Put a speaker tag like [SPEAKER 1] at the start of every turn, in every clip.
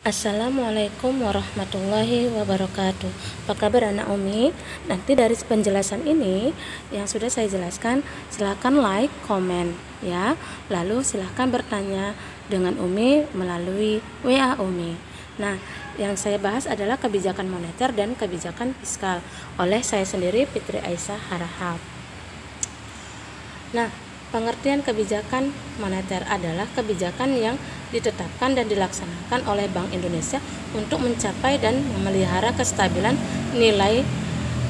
[SPEAKER 1] Assalamualaikum warahmatullahi wabarakatuh. Apa kabar anak Umi? Nanti dari penjelasan ini yang sudah saya jelaskan, silakan like, komen ya. Lalu silakan bertanya dengan Umi melalui WA Umi. Nah, yang saya bahas adalah kebijakan moneter dan kebijakan fiskal oleh saya sendiri, Fitri Aisyah Harahap. Nah, pengertian kebijakan moneter adalah kebijakan yang ditetapkan dan dilaksanakan oleh Bank Indonesia untuk mencapai dan memelihara kestabilan nilai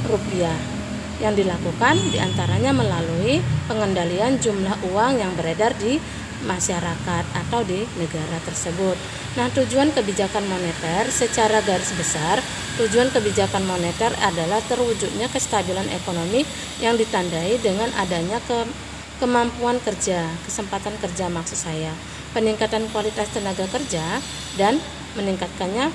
[SPEAKER 1] rupiah yang dilakukan diantaranya melalui pengendalian jumlah uang yang beredar di masyarakat atau di negara tersebut. Nah, tujuan kebijakan moneter secara garis besar, tujuan kebijakan moneter adalah terwujudnya kestabilan ekonomi yang ditandai dengan adanya kemampuan kerja, kesempatan kerja maksud saya, peningkatan kualitas tenaga kerja, dan meningkatkannya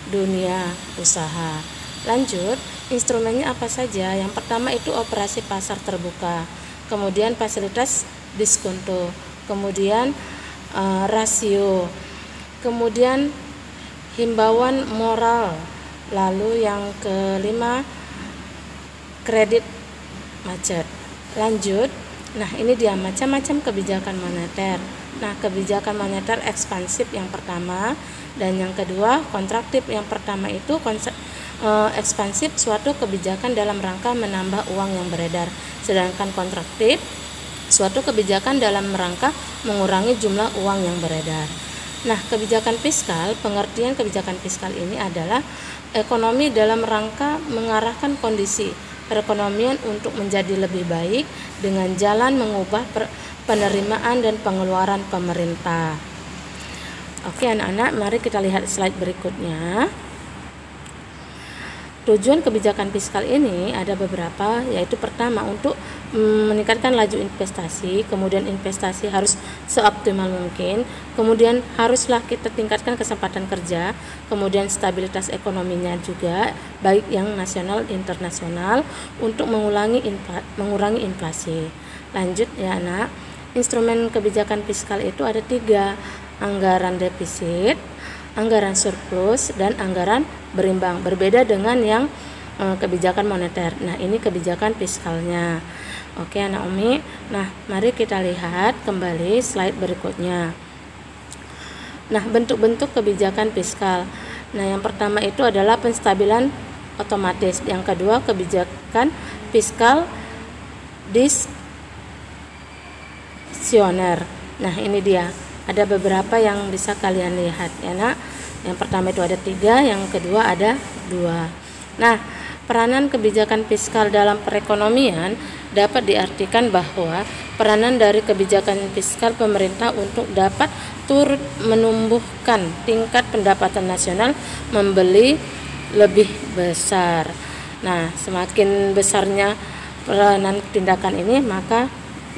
[SPEAKER 1] dunia usaha. Lanjut, instrumennya apa saja? Yang pertama itu operasi pasar terbuka, kemudian fasilitas diskonto, kemudian rasio, kemudian himbauan moral, lalu yang kelima kredit macet. Lanjut, nah ini dia macam-macam kebijakan moneter. Nah, kebijakan moneter ekspansif yang pertama dan yang kedua kontraktif. Yang pertama itu ekspansif, suatu kebijakan dalam rangka menambah uang yang beredar. Sedangkan kontraktif, suatu kebijakan dalam rangka mengurangi jumlah uang yang beredar. Nah, kebijakan fiskal, pengertian kebijakan fiskal ini adalah ekonomi dalam rangka mengarahkan kondisi perekonomian untuk menjadi lebih baik dengan jalan mengubah penerimaan dan pengeluaran pemerintah. Oke anak-anak, mari kita lihat slide berikutnya. Tujuan kebijakan fiskal ini ada beberapa, yaitu pertama untuk meningkatkan laju investasi, kemudian investasi harus seoptimal mungkin, kemudian haruslah kita tingkatkan kesempatan kerja, kemudian stabilitas ekonominya juga, baik yang nasional internasional, untuk mengurangi inflasi. Lanjut ya anak, instrumen kebijakan fiskal itu ada 3, anggaran defisit, anggaran surplus, dan anggaran berimbang. Berbeda dengan yang kebijakan moneter. Nah, ini kebijakan fiskalnya. Oke anak Umi. Nah, mari kita lihat kembali slide berikutnya. Nah, bentuk-bentuk kebijakan fiskal. Nah, yang pertama itu adalah penstabilan otomatis. Yang kedua, kebijakan fiskal diskresioner. Nah, ini dia. Ada beberapa yang bisa kalian lihat ya nak. Yang pertama itu ada 3, yang kedua ada 2. Nah, peranan kebijakan fiskal dalam perekonomian dapat diartikan bahwa peranan dari kebijakan fiskal pemerintah untuk dapat turut menumbuhkan tingkat pendapatan nasional membeli lebih besar. Nah, semakin besarnya peranan tindakan ini, maka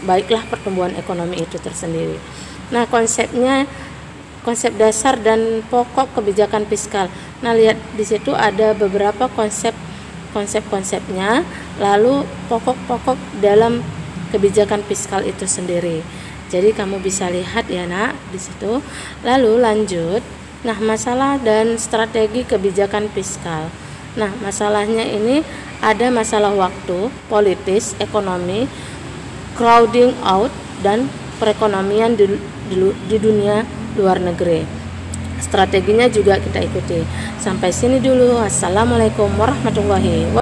[SPEAKER 1] baiklah pertumbuhan ekonomi itu tersendiri. Nah, konsep dasar dan pokok kebijakan fiskal. Nah, lihat di situ ada beberapa konsepnya, lalu pokok-pokok dalam kebijakan fiskal itu sendiri. Jadi kamu bisa lihat ya nak di situ. Lalu lanjut. Nah, masalah dan strategi kebijakan fiskal. Nah, masalahnya ini ada masalah waktu, politis, ekonomi, crowding out, dan perekonomian di dunia luar negeri. Strateginya juga kita ikuti. Sampai sini dulu. Assalamualaikum warahmatullahi wabarakatuh.